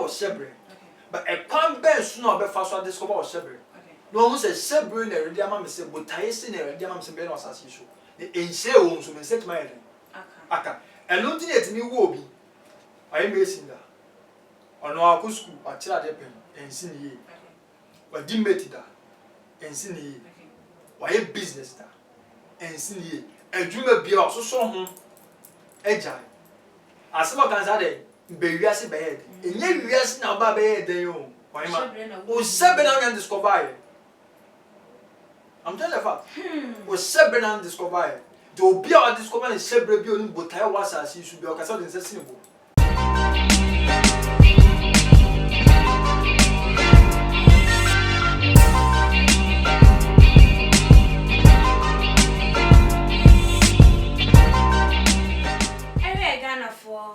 was shebre. But a quan ben snow be fast discover was shebre. No one says shebre in a diamond say but ties in a diamond and ben was as issue. The insane wounds when set my aka. And looking at me will be I am missing that. On our school at Chiladepen and sin ye. But dimmed that and sin ye. Why a business that and sin ye. A dreamer be also so home. Agile. As some can say, be reassi bed. And yet, we are now by bed. They own. Why, man? 7 and discover. I'm telling you, fact. Was 7 and discover. To be our discovery, several building, but I was as you should be a consultant. Simple.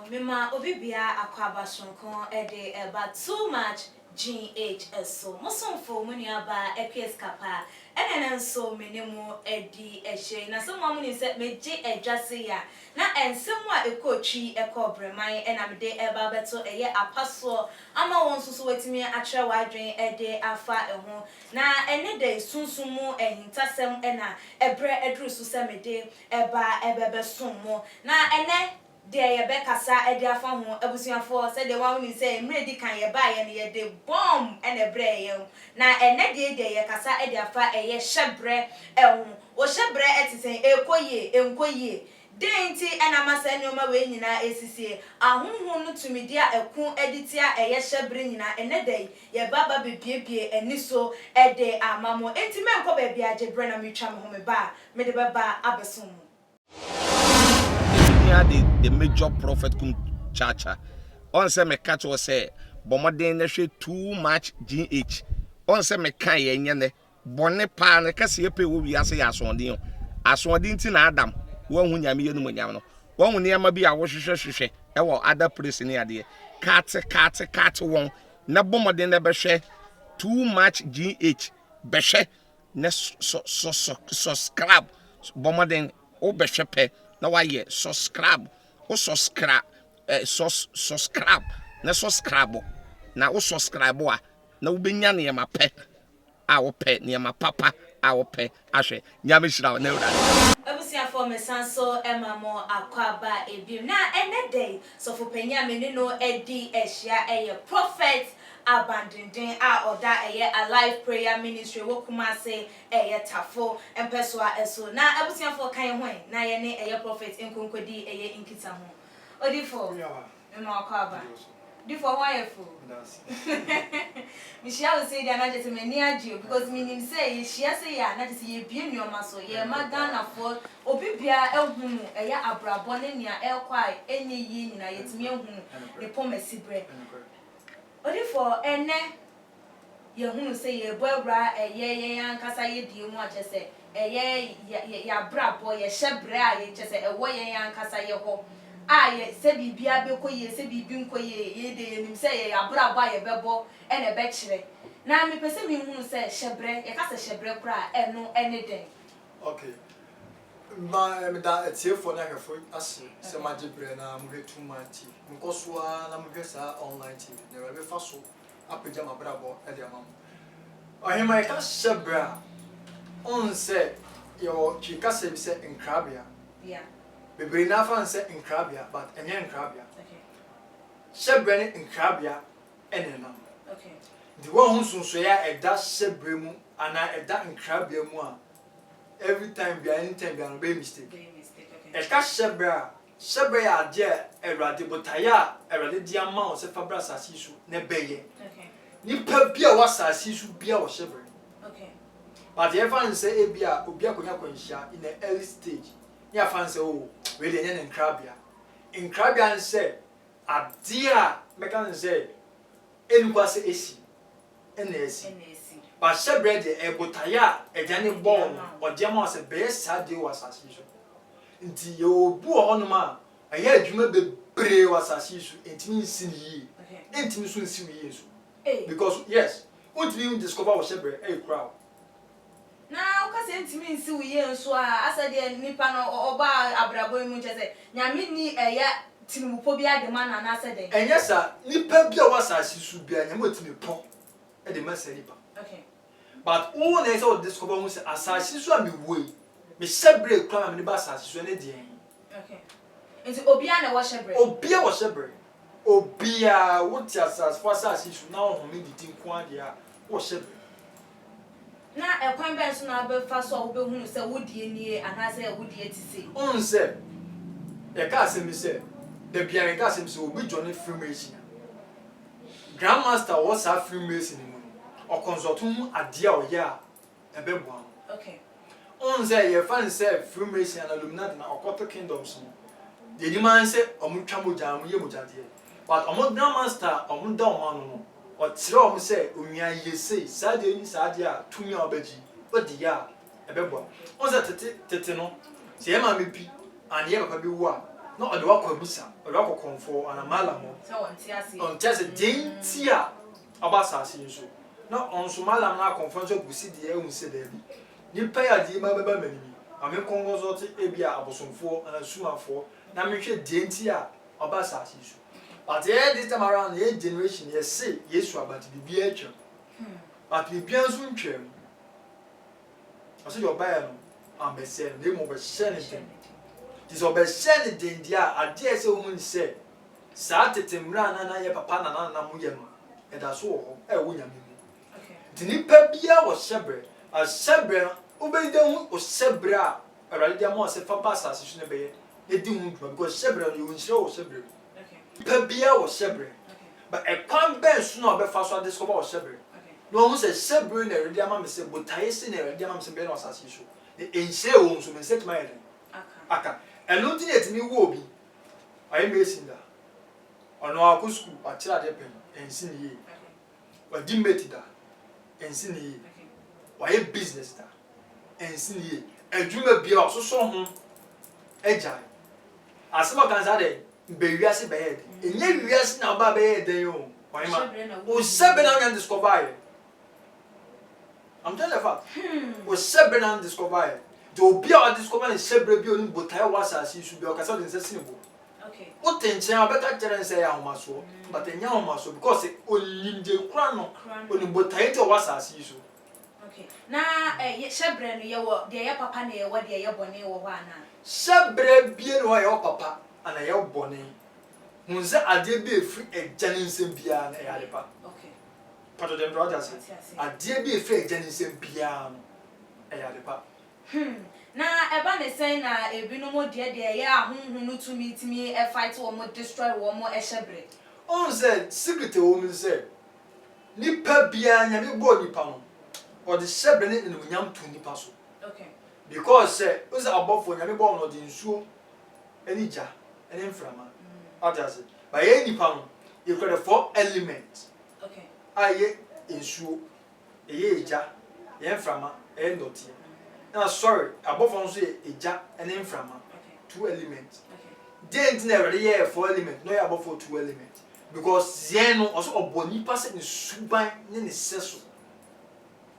Mima obibia akwaba sonkon ede eba too much GH so mosomfo munuaba ekweskapa enena nso menemu edi ehye na so mamuni se meje edwase ya na ensemu a ekotwi ekobreman ena mede eba beto eye apaso ama won susu wetimi akere wadwen ede afa eho na ene de sunsumu ehintasem ena ebre edrusu se mede eba ebebe sommo na ene de ye be kasa e de afa ho abusuafo se de wawuni se mredi kan ye ba ye ne ye de bomb ene bre ye na ene de ye kasa e de afa eye hyebre ehu wo hyebre etisen ekoye enkoye denti ena masa nyoma we nyina esisie ahunhun no tumidia eku editia eye hyebre nyina ene de ye baba bebiebie eniso e de amamo enti menko ba bia agebre na metwa me ho me ba me de baba abesom the major prophet kum chacha on say me catch was say bomoden na hwe too much GH on say me kan ye nyene bone pa na kase epe wo wi ase ya asonde nti na adam wo hu nyame ye no nyam no wo hu ne ma bi a wo hwehwehwehwe e wo other place ne ade kat won na bomoden na be hwe too much GH be hwe na subscribe bomoden o be hwe pe na why subscribe o subscribe subscribe na subscribe na o subscribe a na wo benya ne ma pe a wo pe ne ma papa a wo pe ahwe nyame hira na ura abusia for me sanso emamo akwaba ebim na ene day so for penya me no edi ehia eye prophet abandonding a oda eye alive prayer ministry wo kuma say eye tafo empeswa eso na abusia for kan ho na ye ne eye prophet enkonkodi eye inkita ho odifo ema akwaba difo why for Michelle say that na just me niaji because meaning say she say ya na just ye bie nyoma so ye magana for obibia ehunu eya abrabo ne nia elkwai enye yi nyina yetimi ehunu ne pomasibre odifo ene ye hunu say ye boabra eye yankasa ye die mu agese eye ya brabo ye hyebre a ye chese ewo ye yankasa ye ho aye se bibia be koye se bibi nkoye ye de yenim se ye abrabo ye bebo ene be kire na me pese mi hunu se hyebre ye kasa hyebre kura eno ene den okay ma me da etie for na hwefo ase se ma gibre na mo too much nkoso a na mo hwesa online tv na we be fa so apagya ma brabo e de amam ohima ye ka hyebre on se yo chika se nkrabia yeah Bebri na fan se nkrabia but enye nkrabia okay hyebre ne nkrabia enenam okay the one who sunso ya eda hyebre mu ana eda nkrabia mu a every time be anytime be an be mistake okay eka hyebre ya ade erade botaya erade dia ma o se fabra sasi su ne beye okay ni pa bia wa sasi su bia wo hyebre okay but if fan say e bia obi akonya kwanhia in the early stage ya fan say oh we dey nya nkrabia say ade a meka say enukwa say esi esi but hyebre de ebotaya ejane ball o de ma say be sade was asiso nti ye obu honoma aya adwuma bebre was asiso entimi nsini yi entimi so nsini yi so because yes untimi discover was hyebre crowd na ukase entimi nsi wiye nso a asade nipa no oba abrabo mu chese nyame ni eya tinupo bia de man na say den enya sa nipa bia wasase su bia nya motimi po e de masalipa okay but who na say discover who say asase su am we me shebre kra me ba asase su na die okay nti obia na wo shebre obia wo shebre obia wo ti asase for asase su na ho me di tin kwa dia wo shebre na ekwan ben so na be fa so wo be hunu say wo die nie ana say wo die ti say onse e ka se mi say the bian ka se mi say obi join Freemason grandmaster was a Freemason ni o consult mu ade a o ya e be bo okay onse ye fan say Freemason and Illuminati na occult kingdoms no the ni man say omutwa moja am ye moja de but omo grandmaster omo da omo anu no o tire omo say onwia ye sei sade ni sade a tumi a obaji odi ya e be bo onse tete no se e ma me pi and ye papa bi wo a no ode wakọ busa ode wakọ konfo anamala mo so wonti ase on tese denti a abasase nso na onso malam na konfo so busi de ehun se da bi ni pa ya de ma baba manimi ame kongo so te ebia abosomfo ana sumafo na me hwe denti a abasase nso but this time around the generation ye say yesu abati bibia atwa but bibia nso ntwam aso yo ba ya no ambese no mo be shene this obeshen den dia ade ese wo mun se sa tetemra na ye papa na mo ye no e da so ho e wo nyame mu okay dinipa bia wo shebre a shebre obeyde hu o shebre a awale dia mo se fa pasa se ne be ye di hu dwa because shebre no yo nshire wo shebre okay pa bia wo shebre okay but e kwan ben so na obefa so discover wo shebre okay no hu se shebre na redia ma me se botaye se na redia ma me se be na osase so e nshire wo nso me set my head aka eno ti etimi wo obi ayi mesin da ono akọ school atira de pen ensi ni yi wa dimeti da ensi ni yi wa ye business da ensi ni yi adwuma bia ososo ho eja asema kan sa de be wiase be head enye wiase na ba be head yo wa ma o sebe na yan discover ye I'm telling you fact o sebe na discover do bia o discover na shebre bia oni botai wasase su bia o kasa de nsese ni bo okay o tenchen abeka kere nse ya homaso but enya homaso because olimje kura no oni botai te wasase su okay na shebre no ye wo de ye papa na ye wo de ye bone wo ho ana shebre bia no ye papa ana ye bone hunze ade bi efri ejani nsem bia na ya lepa okay pato dem brothers ade bi efri ejani nsem bia no ya lepa na eba ne sen na ebinom de ye ahunhun no tumi e fight wo mo destroy wo mo e shebre on said secret wo mi say nipa bia nya me bo nipa no o de shebre ne no nyam tu nipa so okay because say o say abofo nya me bo no de nsuo eni ja eni mframa adase ba ye nipa no you got the 4 elements okay aye nsuo eye ja ye mframa e ndotie na sorry abofo nso ye eja eni mframa 2 elements okay dent na really ye 4 elements no ye abofo 2 elements because yen no also oboni pass ni suban ni seso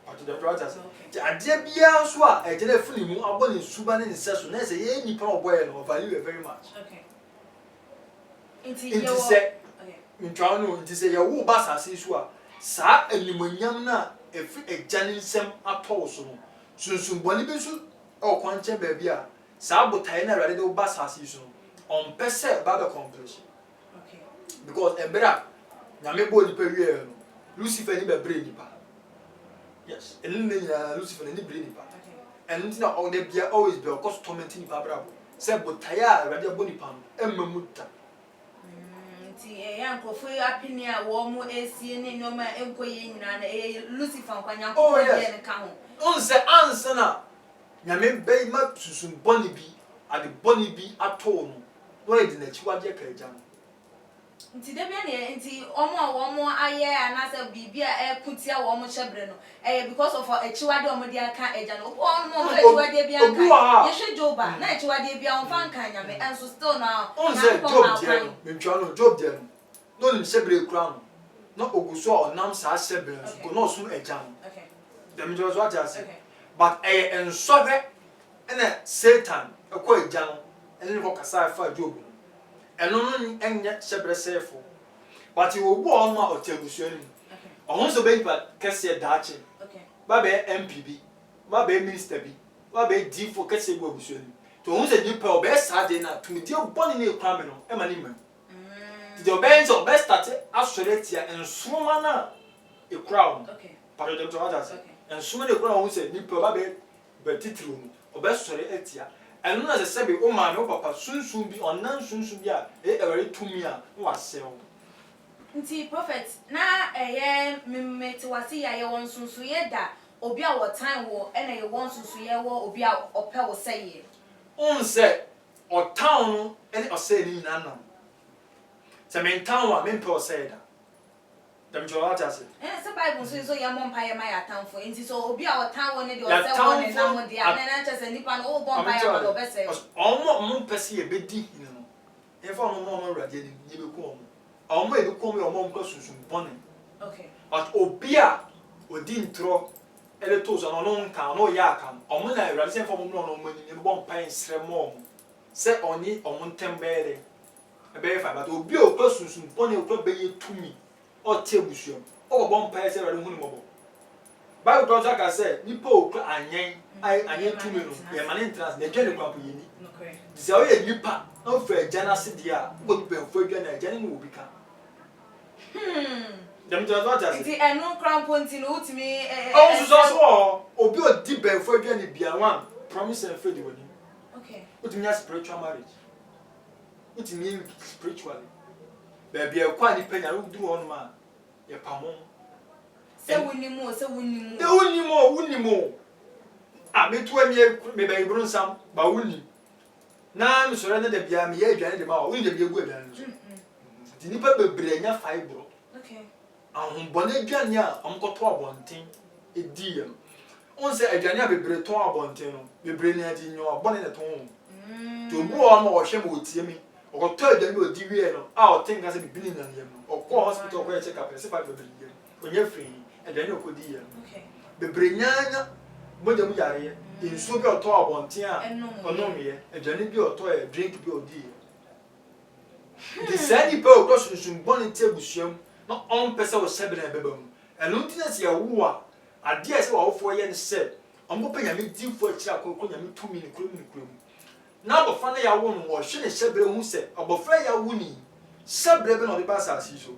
ato the brothers ade bia so a eje na funi mu aboni suban ni seso na say ye nipa oboye no value very much okay inti say okay ntwa no inti say ye wo ba sase so a sa animonyam na efi eja ni nsem atọ so no sunsun boni bi so o kwanche ba bia sa botai na rade de wo ba sase so on pese ba be accomplish because ebra nyame bo ni pe wie no Lucifer ni be bre ni pa yes enu ne nya Lucifer ni bre ni pa enu ti na all the bia always be cause tormenting ni pa bra bo say botaya ready bo ni pa no emamuta ti ya nkofo apini a wo mo esie ne nyoma enkoye nyina na Lucifer kwanya ko ye ne ka ho on say answer na nyame be ma susun boni bi ade boni bi ato no no e di na chiwade ka eja no nti de bia ne nti omo aye anasa bibia kutia wo mo shebre no because of echiwade omo de aka eja no omo echiwade bia aka ye hwe joba na echiwade bia on fan kan nyame enso still na on say job de me twa no job de no nim shebre kura no no oguso onam sa shebre no go no so eja no okay dem jo so atiase but ensobe ene Satan ekọ eja no ene ko kasa fa job no eno no enye shebre sefo but you obu on ma otebusuani ohun so be pa kese daachi ba be MPB ba be minister bi ba be D4 kese bu abusuani to ohun se nipa obe sade na tumidi oboni na ekwame no e ma ni mam the obenzo best start assuretia ensuma na e crowd para dem to others ensuma na e crowd ohun se nipa ba be titiri mu obe sore etia enu na se be o ma me papa sunsun bi onan sunsun bi a ewere tumi a wa sew nti prophet na mmeti wase ya ye won sunsun ye da obi a wo tan wo na ye won sunsun ye wo obi a ope wo seye on se o town no ene o se ni na no se men town wa men pe o se da dem jo ata se se bible so ye mo mpa ye ma ya tan fo nti so obi a wo tan wo ne de o se wo ne na mo de a na cha se nipa no o bo mpa ya ma do be se mo pese ye be di ni no e fa no mo rade ni ye be ko mo e be ko mo mo nko sunsun bone but obi a odi ntro ele to so no nka no ya aka mo na rade se fa mo no mo ni bo mpa nsre mo se oni omo ntembele e be fa but obi o ko sunsun bone o ko be ye tumi o tebusuo o bo mpa se rade hu ni mo bo Bible tells us say nipa o ko anyen anyen tumi no ye mane entrance na dwene kwa po yini se o ye nipa no fa jana se dia go be fo dwene jana ni obi ka dem to what as it enu cramponti no utimi oh so obi o di be fo dwene bia one promise and faith woni utimi ya spiritual marriage utimi spiritually be bia kwa ni penya wo duru on ma ye pamo se wunimu de wunimo a metu emi me ba ibru nsam ba wuni na me sore na de bia me ye adwane de ma wa wuni de bia gu adwane so di nipa bebre nya fibro ahunbone adwane a amkoto abonten edi yam on se adwane a bebre ton abonten no bebre na adi nyo abone ne ton to bu o ma o hwe ma otie mi okoto adwane odi wie no a o tinga se bibini na yam no okọ hospital ko check up se fa bebre yam onye free adwane okodi yam bebre nyanya moja mu yare inso bi oto abonten a onomye adwane bi oto e drink bi odi the same people go sunsun boni tebusuam no on pese wo sebere bebam enu ntinase ya wo a ade ase wo fo ye ne se ombo penya me difo akira kokko nya me tumi ne krom na abofa na ya wo no wo hwe ne sebere hu se obofra ya wo ni sebere be no de basa asiso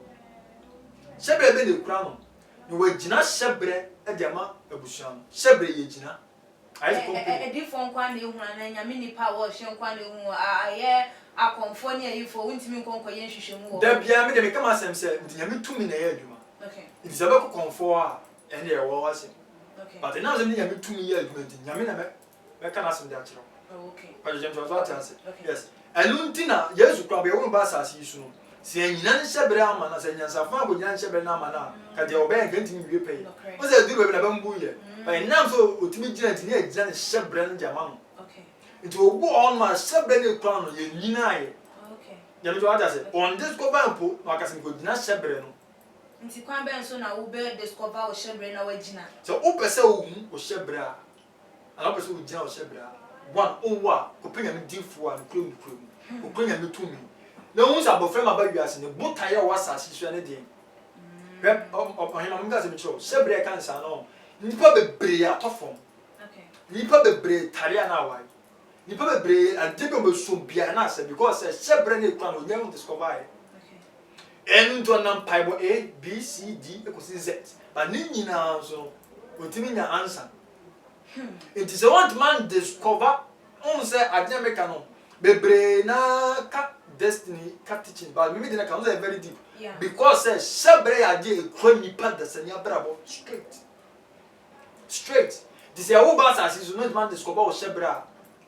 sebere be ne kura no ni wo gina sebere e de ma abusuam sebere ye gina edifo nkwa na ehuna na nya me nipa wo hwe nkwa na ehu aye akonfo ne ayifo wuntimi nkonko ye nhwehwemu wo da bia me de me kama asem se nya me tumi na ye adwuma it is about konfo a ene ye wo wase but now ze nya me tumi ye adwuma nti nya me na me kana asem de akiro but je mto zata ase yes enu ntina yesu kwa be wo ba asase yisu no se nyina nhyebere ama na se nyansafa abo nyina nhyebere na ama na ka de obe nka ntimi wie pay o se duru be na ba mbu ye but nam so otimi gina nti ne agina nhyebere no jama no it will go on my sebele crown ye nyina ye ya me what say on discover mpo na akase ko gina sebele no nti kwan ben so na wo be discover o sebele na wagina so o pese o hu o sebele a ala pese o gina o sebele a one o wa ko penya me difo a krom o penya me tumi na hu sa bofre ma ba wiase ne buta ye wa sa siso ne de rep o hema mga se me cho sebele kan sa no nipa bebre atofom nipa bebre taria na wa nipa bebre ante be so bia na say because shebre na ekwa no nyam discover ento na paibo A B C D ekosi Z but ni nyina so otimi nya answer it is what man discover on say adia meka no bebre na ka destiny ka teaching but me dey na ka very deep because shebre adie ekwa nipa dasanya brabo straight this is how bad as is no man discover o shebre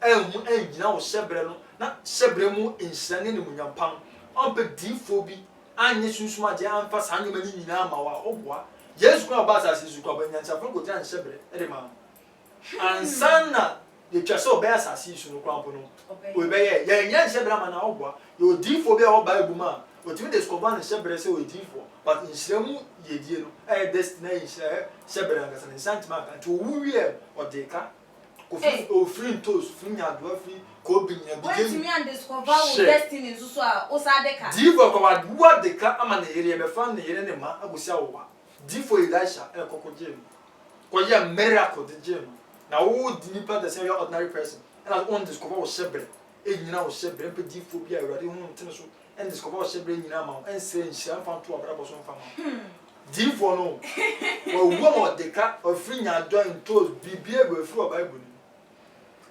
engina wo shebre no na shebre mu enhyane ne munyampam ompe difo bi anye sunsuma je amfa sanyo mani nyina ma wa obwa yesu kwa ba asase su kwa banyansa fo ko tan shebre e de ma ansana de twaso be asase su no kwa mpo no we be ye nya shebre ma na obwa yo difo bi a wo ba eguma o timi discover na shebre se o difo but inhyiramu yedie no destiny shebre ngasa ne santima kan to wuwie o de ka ko free toast free nyadwa free ko bi nya bi when me and discover our destiny so a o sa de ka difo ko wa de ka ama na yere be fan na yere ne ma agosia wo wa difo Elisha e kokogye ko ye miracle de gym na wo di nipa the same ordinary person and as on discover wo shebre e nyina wo shebre pe difo bi a urade hu ntene so and discover wo shebre nyina ma en se nhia mfa to abra bo so mfa ma difo no wo wo de ka ofri nyadwa ntos bibie go fru Bible ni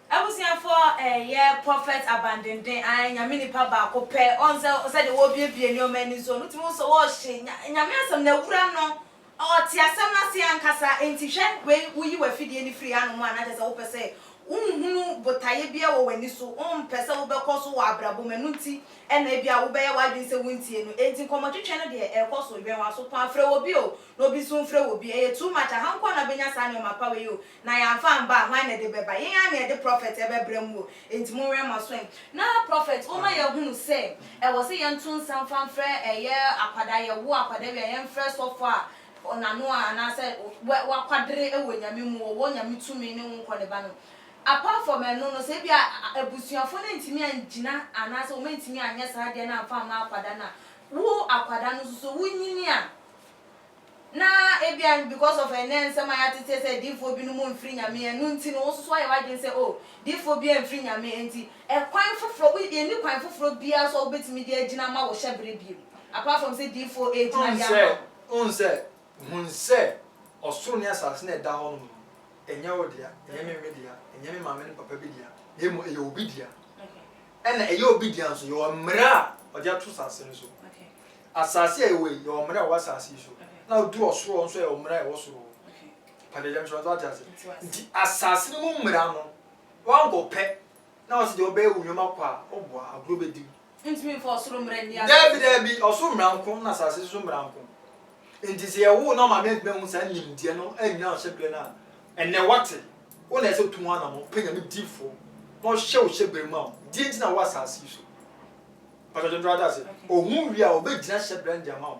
abusia for yeah prophet abandoned nyame nipa ba ko pe on say de wo biebie ni o mani so no timo so wo hye nyame asem na wura no o ti asem na se ankasa enti hwe we yi wa fidie ni free anu ma na de se wo pese unhunu botaye bia wo wani so pese wo be koso wo abrabo manunti ena bia wo be ya wadin se wuntie no enti komotwetwe no de e koso yen wa so pa frɛ wo bi o no bi so frɛ wo bi e too much ha nko na benya sa ne ma pa we o na ya fa mba hwan na de beba yen ya na de prophet e be bram o enti mo we ma so na prophet o ma ye hunu se e wo se yen tun san fan frɛ e ye akwada ye wo akwada we yen frɛ so fa ona no ana se wa kwadre e wo nyame mu wo nyame tumi ne wo nko ne ba no apart from no say bia abusuafo na ntimi angina anase o mentimi anya sa de na afa ma akwada na wo akwada no so wunyini a na ebia because of enense ma ya tete say difo bi no mo mfiri nyame enu nti no so so ya wadin say oh difo bi mfiri nyame enti e kwan foforo we de ni kwan foforo bia so obetimi de agina ma wo hyebre bi apart from say difo agina ya unse osoro ne asase na da ho no enya odia enya media enya me mama ne papa bi dia emo eya obi dia ena eya obi dia nso yo mra odia to sase no so asase ewe yo mra wa sase so na odu osoro nso yo mra e wo soro pade jam so to ase nti asase no mu mra no wan go pe na o se de obe ewunwoma kwa oboa agro be di ntimi for osoro mra ni ase David osoro mra nko na asase so mra nko nti se ye wo na mama be hu sa nimdie no anya o shebre na enne wate wona ese tu ana mo penya me difo mo hye o hye berema o die ntina wa asase so pato don drada se o hu wi a obegina hye brand ama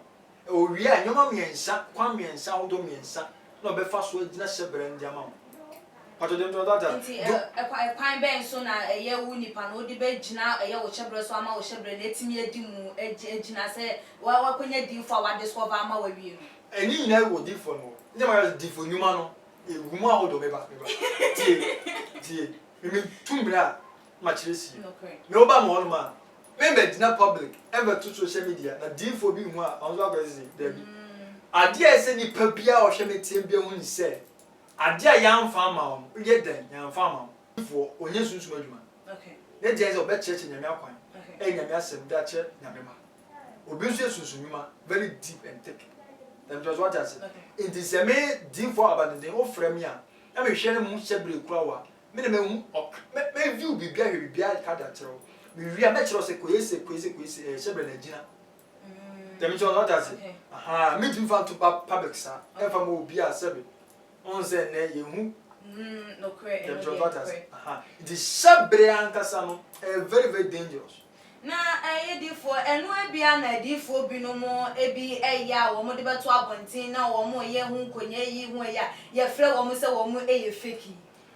o wi a nyoma miensa kwa miensa hodo miensa na obefa so agina hye brand ama o pato don drada nti e kwan ben so na eye wu nipa no odi be gina eye wo hye bre so ama wo hye bre na etimi edi mu agina se wa kwanya difo wa discover ama wa wi no eni na wo difo no nje ma difo nyuma no eguma hodo meba tie me tumbra ma chiresi me oba mo no ma me be dina public ever to social media na difo bi hu a onzo agwezi dabi ade a ese ni pa bia o hwe metie bia hu ni se ade a yamfa ma o ye den yamfa ma o difo onye sunsun adwuma ne je eze obe cheche nyame akwan nyame asem da che nyame ma obi nso sunsun nyuma very deep and thick. Them just what I said. In the same difo abandon o frame ya na me hwe ne mu hyebre kura wa me na me hu me view bibia ka da chero me wi a me chero se koyese hyebre na gina them just what I said. Aha me din fan to public sa e fa mo obi a sebe on se ne ye hu no correct them just what I said. Aha the hyebre ankasa no very very dangerous. Na difo enu ebia na difo bi no mo ebi eya wo mo de beto abontin na wo mo ye hu nkonye yi hu ya ye frɛ wo mo se wo mo eye fake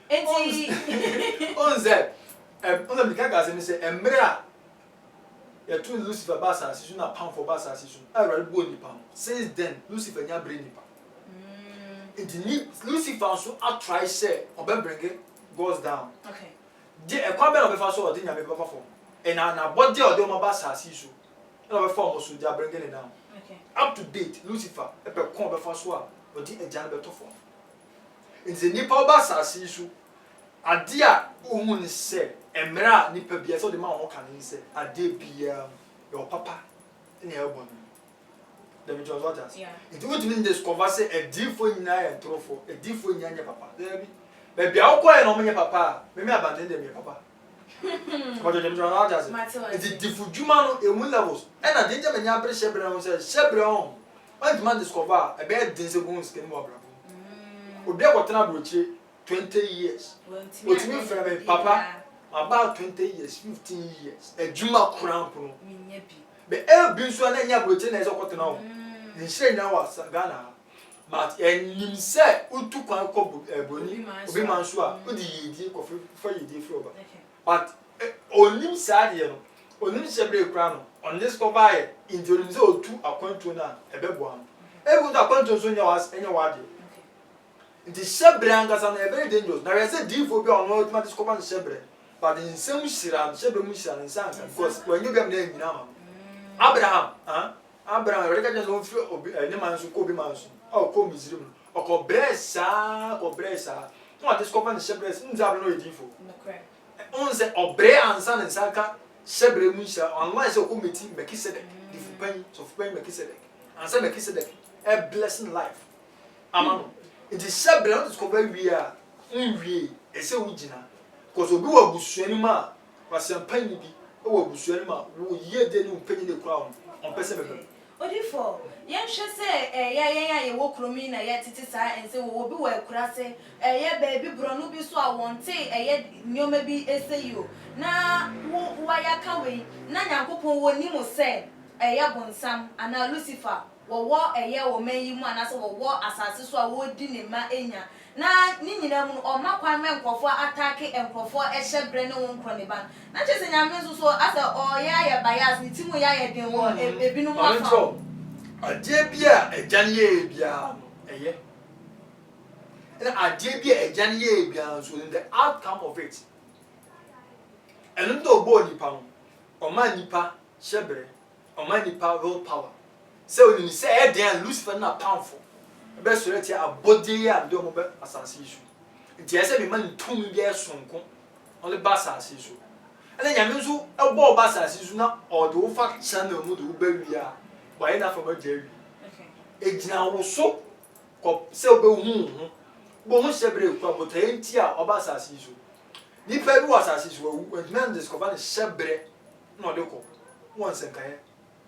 enti onze mi kaga se mi se emra ya tu Lucifer ba sa sisu na pan for ba sa sisu already bo nipa since then Lucifer nya bring nipa enti Lucifer so a try say obe bring goes down de e kwa be no be fa so odi nya be fa for na body o de mo ba sa sisu na be form so dia bring it down up to date Lucifer e be kon be fa so a odi eja na be to form enti nipa ba sa sisu ade a ohun ni se emra nipa bia so de ma ho kan ni se ade bia your papa ni e bon dem just what us it would mean discover say a different nyina e trofo a different nyanya papa there be bia wo koy no menye papa me abandon dem ye papa but dem just what us it different juma no e mun levels e na de dem nya bre shebre no say shebre on when man discover e be den se gun skin mo brabo obi akotena brochire 20 years otimi frame papa about 20 years 15 years ejuma kramp no minye bi be e bi so na nya brochire na e sokotena o nhire nya wa Ghana but enim say utu kwan ko boni obi man so a odi yedi ko fa yedi fro ba but onim sa de no onim shebre kura no on this cover in the onim say otu akwantu na ebebo am ebu da akwantu so nya was enya wade nti shebre angasa na very dangerous na say difo bi on ultimate discover no shebre but in some shira shebre mu shira nsa because when you get na nyina ma Abraham already got no fear of any man's who be man's. Oh, come is room. Or call bressa. No, discover the shepherds in Zabno Difo. On the Obre and Son and Saka, Shebre Musha, unless a committee Melchizedek, the pain of pain Melchizedek, and Son Melchizedek, a blessing life. Among it is Shebre discover we are in a so original. Because we were Bushenima, was some penny, or Bushenima, who ye didn't pay the crown on person. Odifo yenhwe se ye wo kromi na ye titi sa ense wo bi wa akura se ye baby bronu bi so a wonte ye nyoma bi eseyo na wo ya ka we na nyankopon woni mo se ye bonsam ana Lucifer wo ye wo manyi mu ana se wo asase so a wo di ne ma enya na ni nyina mu o makwan me nkofo atake enkofo ehyebre ne won krone ban na chese nyame so asa o ya bias ni timu ya den wo ebinu mo afa adie bia ejan ye bia eye na adie bia ejan ye bia so the outcome of it eno do bo nipa no o ma nipa hyebre o ma nipa will power se oni se e den Lucifer na powerful be so eti abodi ya ndo mo be asase isu nti ese bi man tum bia sonko only basase isu ene nyame nso e bo basase isu na o do fa channel mu do ba wia why na for Jerry ejina wo so ko se obe hu bo hu shebre ko botai nti a oba asase isu ni pe bi asase isu wo man discover the shebre no de ko won se kan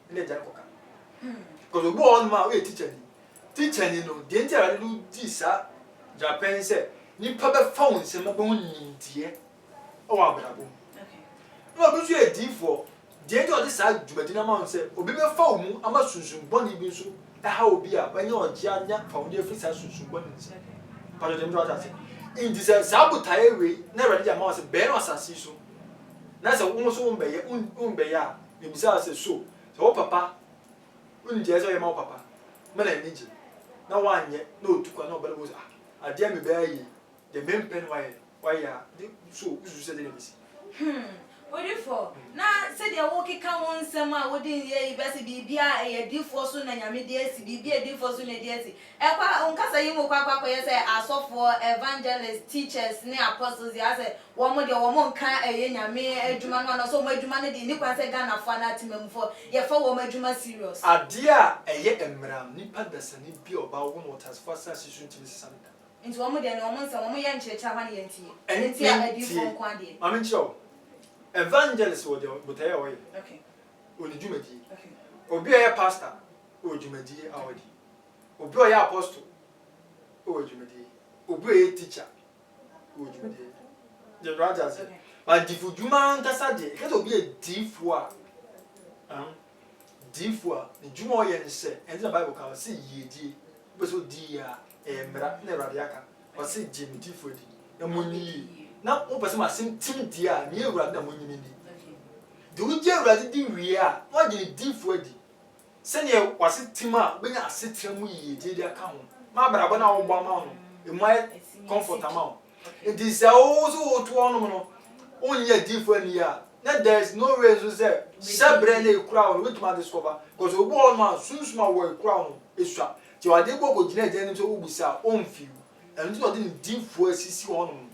ne jare ko kan ko do bo on ma we teacher ni no de nti ara lu di sa Japan se ni pa be phone se mo bo hu die o wa brabo no bi so e di for de nti o de sa djubadina ma on se obi be fa mu ama sunsun boni bi so e ha obi a banya oji anya fa won de free sa sunsun boni nse pa de nti o ta se in this sabotage we na ready am o se be no asasi so na se wo so wo be ya me bi sa se so o papa un je so ye ma papa me na niji na wanye na otukwa na obele wo ade me be ayi de mempen why ya so usu se de me si Odifo na se de wo keka won nsem a wodi ye ibese bibia e difo so na nyame de asi bibia difo so na de asi e kwa onkasa yimo kwa ye se asofo evangelists teachers ne apostles ya se wo mo de wo mo nka eye nyame adwuma no so mo adwuma ne de ni kwa se Ghana fa na atimamfo ye fa wo mo adwuma serious ade a eye emram nipa dasani bi oba wo no tasfa sa sisu ntimi sesanda nti wo mo de ne wo mo nsem wo mo ye nchecha hwa ne ye nti a adifo nkwa de mame ncheo evangelist wo de botaya wo ye okay oni djumadi okay obi aye pastor o djumadi awodi obi aye apostle o djumadi obi aye teacher o djumadi the brothers but difu djuma nkasa de keto obi e difu a ni djuma o ye nse enze bible ka say yedi be so di a emra na radiaka o say jimi difu di na moni na o pese ma sim tim dia ni ewura na monyimi ni de wo je ewura di wi a no je difu adi se ne wase tim a benya asetira mu yie di aka ho ma brabo na wo bɔ ma ho e mai comfort ama ho it is also to one no onye difu ani a na there is no way to say sebre na ekura wo with ma discover because obo on ma sunsuma wo ekura ho esua ti wa de go gina je ni so wo busa on fiu and so de difu asisi ho no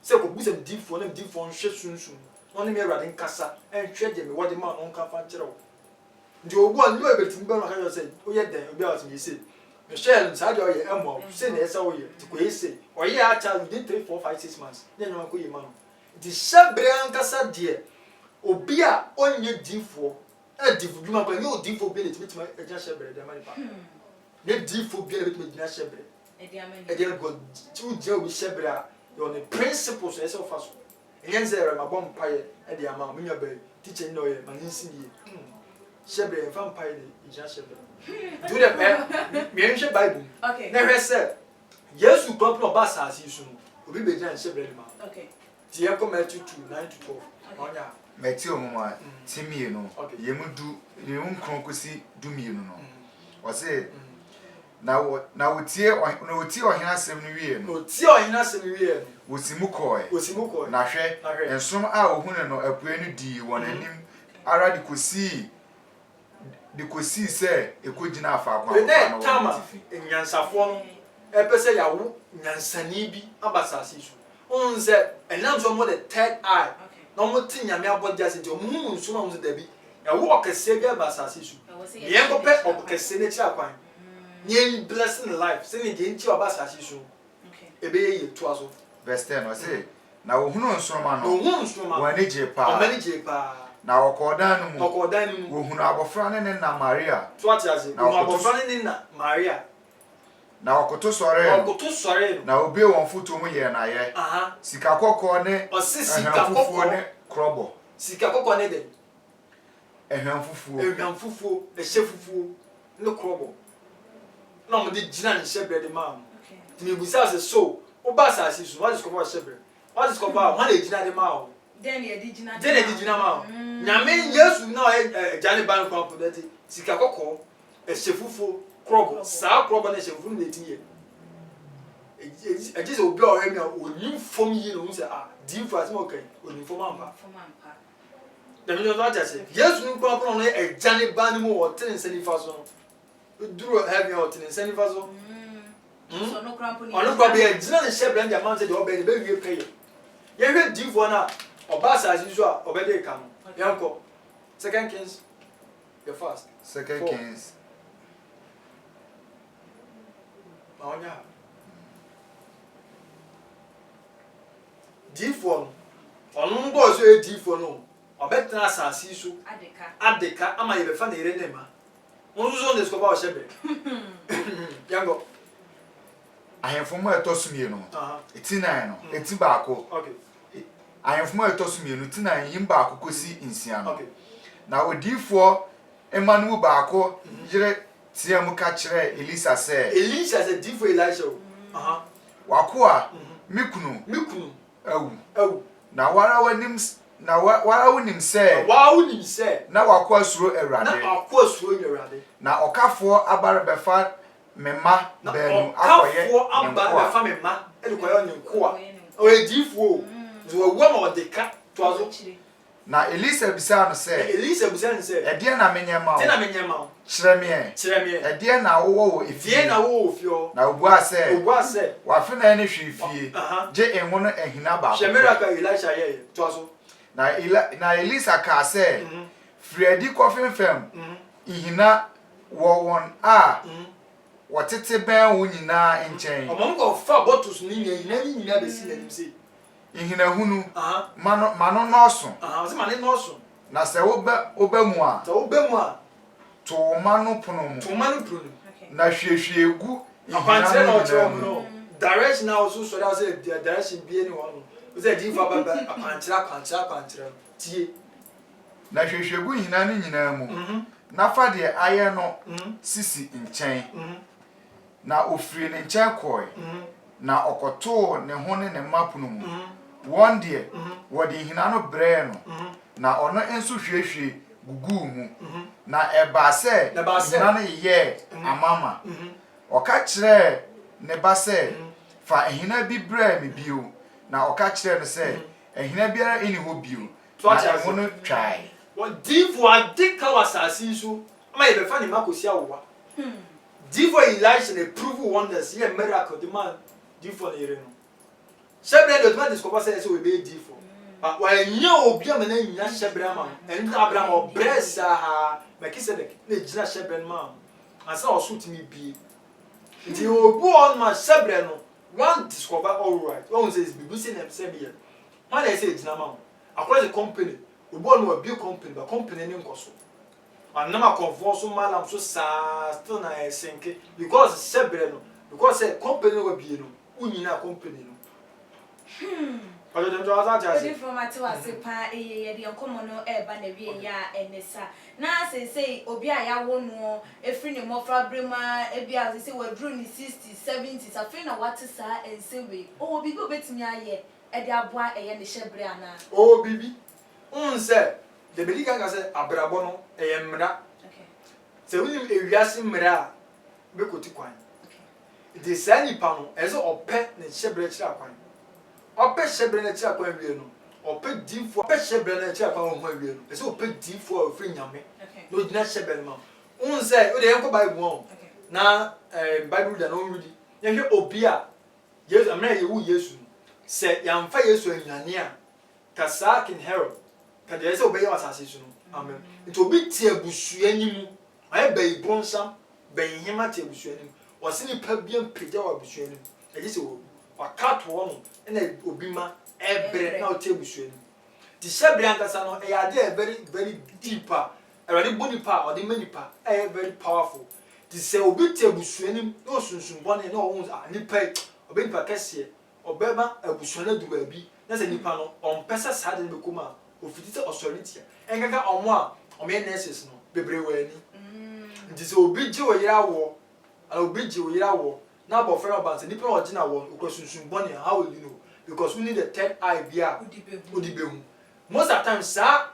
se ko busa difu na difu on hwe sunsun no ne me awrade nkasa en hwe je me wode ma no nka fa kire wo ndi obu an no ebetim be no ka say o ye den obi a so me say Michelle sa de o ye emo se na esa o ye ti ko ese o ye a cha within 3 4 5 6 months ne no ko ye ma no di shebre nkasa de obi a onye difu e difu djuma kwa ye difu bi le ti bitima e ja shebre de ma ni pa ne difu bi le bitima gina shebre e de go tu je obi shebre a your principles as of us yenze re ma bom paye e de ama munya be teacher no ye man nsi ni shebre vampire de ija shebre do the me Bible okay never said yes you come from basasi so obi be jan shebre ma okay ti e come Matthew 2:9-12 onya Matthew mama timi no yemudu yemu kronkosi dumienu no o say na wotie ohina asem no wie no otie ohina asem wie no wosimu koe na hwe ensom a ohunu no apue no di wonanim ara de kosi se ekogina afa akwa na tama nyansafo no epese yawo nyansani bi abasasi so onse enam so mo the third eye no mo ti nyame abodja se o mu nso mo da bi yawo okese bi abasasi so ye ko pe okese ne chi akwan nye blessing life se ne je nchi abasasi so ebe ye to aso verse 10 o say na ohunu nsoma no wani je pa na okodan mu ohunu abofra ne na Maria so ati ase ohunu abofra ne na Maria na okoto sore na obi won foto mu ye na ye sika kokko ne sika kokko ne krobo sika kokko ne de ehwan fufuo ehyefufuo ne krobo na mo de gina ne shebre ma ti me busa se so oba asasi so what is cover shebre what is cover one e gina de ma o then e di gina ma o nyame Yesu na jani ban kwa po de sika kokko ehyefufuo krobo sa krobo na ehyefufuo ne tiye e obi o he mi onim fom yi no say di for asmo kan onim fom ampa da mi no ta say Yesu ni kwa pro no e jani ban mu o tin sani fa so duro have me o tin sani fa so so no crampo ni ono kwa be gina ne shebre ndia man say de obe ne be wie pay ye hwe di for na oba asasi so a obe de ka no yanko 2 Kings the first 2 Kings onya di for ono ngo so e di for no obetna asasi so adeka ama ye be fa na ire ne ma wonso so discover o shebe yango ahemfo mo etosumie no etinai no etibaako okay ahemfo mo etosumie no tinai yimbaako kosi insia no okay na odifo emanu baako yire tiam ka kire Elisa se difo Elisha wako a mikunu awu na wara wonim se na wako asuro Awurade na okafo abare befa mema benu akoye befa mema elikoye onyenko o edifo zo wa ma odeka to azo na Elisa bisa no se edie na menyema o kyereme edie na wo efie na obua se wa fe na ne hwefie je enwo no ehina ba shemera ka Elisha ye to azo na Elisa ka se Fredi kofemfem ihina wo won a wotete ben wo nyina enchen omon go fa bottles ni nyina be si na nim se ihina hunu mano noso se mane noso na se oba mu a to mano pono na hwehwe egu ihina no direction now so that say the direction be any one we say di fa baba apanchira tie na hwehwe egu ihina no nyina mu na fa de aye no sisi nchen na ofiri ne nchen koi na okoto ne ho ne mapono mu one day wodi hina no bre no na ono enso hwehwe gugu mu na eba se hina no ye amama oka kire ne ba se fa hina bi bre me bio na oka kire no se hina biara eni ho bio na ho no twai won divo adika wasasi so ama ye be fa ni makosi awowa divo Elisha ne prove wonders ye miracle the man divo na yere no shebre do man discover say we be divo but wa nya obi am na nya shebre ama en Abraham o blessa ha Melchizedek na gina shebre ma asa o suit me bi nti obu on ma shebre no one discover all right one says bibu say na say be one dey say gina ma across the company obu on wa bi company ba company ni nkoso anama conforso malam so sa still na esenke because shebre no because say company wa bi no unyina company no Ojo dem jo asa jase. Odi from atiwa se pa ye de enkomo no e ba na wie ya enesa. Na say obi a ya wo no efri ne mofra brema e bia say wadru ni 60 70s afri na wate sa ensewe. O obi go betimi aye e de aboa eye ne hyebre ana. O bibi. Say the beliga ga say abrabo no eye mra. Okay. Se unim ewiase mra be koti kwan. Okay. De sa nipa no e so ope ne hyebre kira kwan. Ope hyebre ne kira kwan wie no. Ope difo ope hyebre ne kira kwan ho wie no. E so ope difo ofri nyame. Okay. No dina hyebre ma. Say o de enko Bible won. Okay. Na Bible da no rudi. Ye hwe obi a Yesu amna ye wu Yesu. Se yamfa Yesu anyane a kasa kin Herod. Ka de se obeye wasase su no. Amen. Nti obi tie abusu animu. Aye bai bronsam, bai hima tie abusu animu. Wose ni pa bia mpagya wa abusu animu. Eji se wo wakato wo no na obi ma ebre na o tie abusu animu. Ti shebre ankasa no e ade very very deep a. Erade body pa or the many pa e very powerful. Ti se obi tie abusu animu no sunsun bone na o ni pa obi pa kese obeba abusu na du ba bi. Na se nipa no on pesa sa de be kuma ofiti se authority engaga omo a omo nurses no bebre wani nti se obi ji oyira wo ala obi ji oyira wo na bo fere oba se nipa ogina wo okrosunsun bone how will you know because we need a third eye bia odibehu most of times sa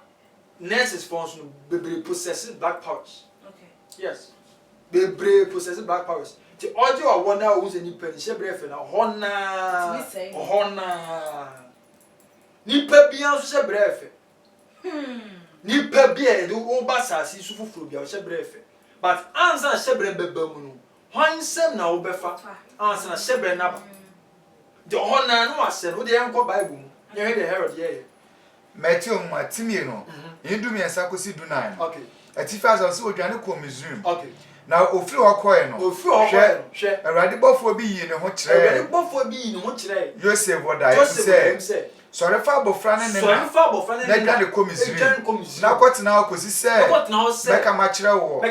nurses phones no bebre possess black powers. Okay. Yes, bebre possess black powers. Ti oje o wona o se nipa ni shebre fe na hona nipa bia so shebre fe nipa bia de wo basasi su fufuru bia shebre fe but ansa shebre beba mu no hwansem na wo befa ansa na shebre na ba de hona no ase no de enko Bible mu ye he de Herod ye Matthew Matimie no yindu mi ensakosi dunai no okay atifa so odwane ko Misraim okay na ofiri okoye no hwe Awurade bofo bi yi ne ho kire Awurade bofo bi yi ne ho kire Joseph oda say sọ̀rọ̀ fa abofra ne ne na dwane ko Misraim na kotena akosi se meka ma kire wo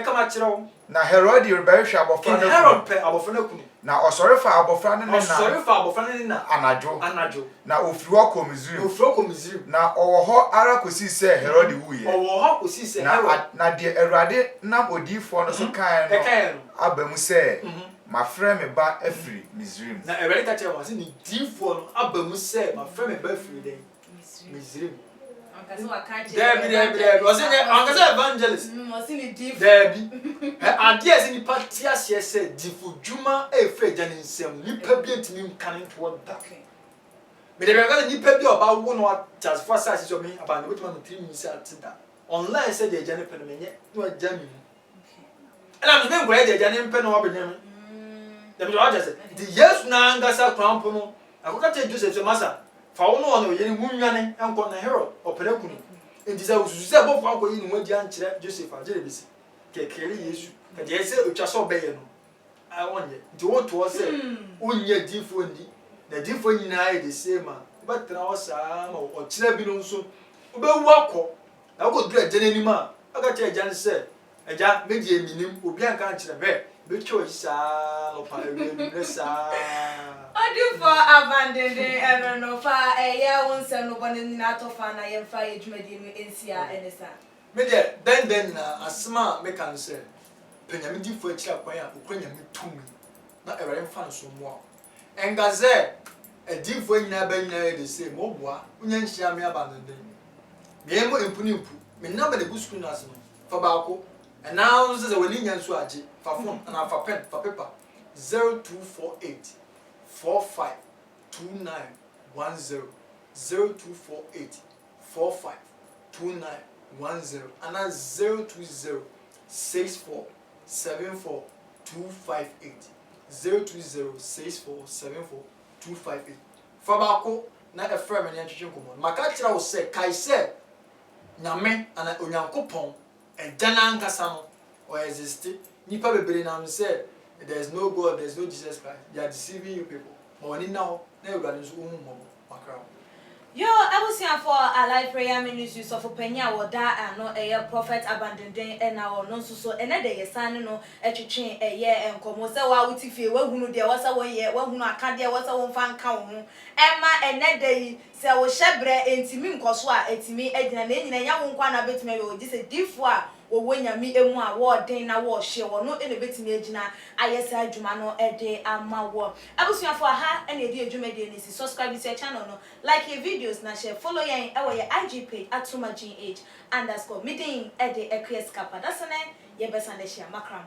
na Herod rebehwe abofra ne Herod pe abofra ne kunu na osọ̀rọ̀ fa abofra ne na anajo na ofiri ko Misraim na owo ho ara kosi se Herod wuye na de Awurade nam odifo no so kan no abamu se ma frɛ me ba afiri Misraim na Awurade ka kyerɛ wɔn ni difo no abamu sɛ ma frɛ me ba afiri den Misraim ankaso akaje David ɔsɛ ankaso evangelist ɔsɛ difo David ade ase nipa tia se sɛ difo dwuma efre gya ne nsɛm nipa bi ntimi nkan to da me de bɛga nipa bi ɔba wo no atasfo asase so me aba ne wetuma no 3 minutes atida online sɛ de gya ne pɛ no menye no agya mi mu ɛna me ngwa de gya ne pɛ no ɔbɛnya me dem jo aje se di Yesu na angasa krampo no akoka te Joseph se masa fa wo no no yeni munwane enko na Herod opere kunu enti se ususu se bo fa ko yi ni wadi ankyere Joseph agere bisi kekere Yesu ka de se otwa so beye no a wonye nti wo to se onye difo ndi na difo nyina ye de se ma betra wo saa ma o kyere bi no nso obewu akọ na ko dura gye n'anim a aka che gya ne se agya meji eminim obi anka ankyere be becho isa no pa ewe sa odi for abandoned ever no fa eya wonse no bone ni na tofa na ye fa ye dwumadi no ensia enesa me de den na asma me kan se penyame di fo akira kwan a okranyame tumi na ewere mfa no so mo engaze edi fo nyina ba nyina de se mo boa unya nhia me abandoned me mo empuni me na ba de busku na asma fa ba ko and now this is a winning and swatch for phone and for pen for paper 0248 45 2910 0248 45 2910 and that's 020 64 74 258 020 64 74 258 Fabako na a firm and entry common. Makachra will say, Kai said, Nyame and Onyankopon. And Jana Kasano or existed. Nipa bebre na say there's no God, there's no Jesus Christ. They are deceiving you people. But when now, never got his own makra. Yo, I was here for a live prayer ministry so for Penya or that and no a prophet abandoned and now no so another day son no a chain a year and come was a while with if you were who there was a way yet one who I can't there was a one fan count Emma and that day say was shebre and Timim Coswa and Timmy Edna and a young one a bit me or just a diffwa or when you meet a more war day na war she or no in a bit me I say Jumano a day and my war. I was here for her and a dear Jumadian subscribe to your channel no like your videos na share follow your IG page at @SumaGH_meeting at the Aquarius Kappa. That's an ye best and share macram.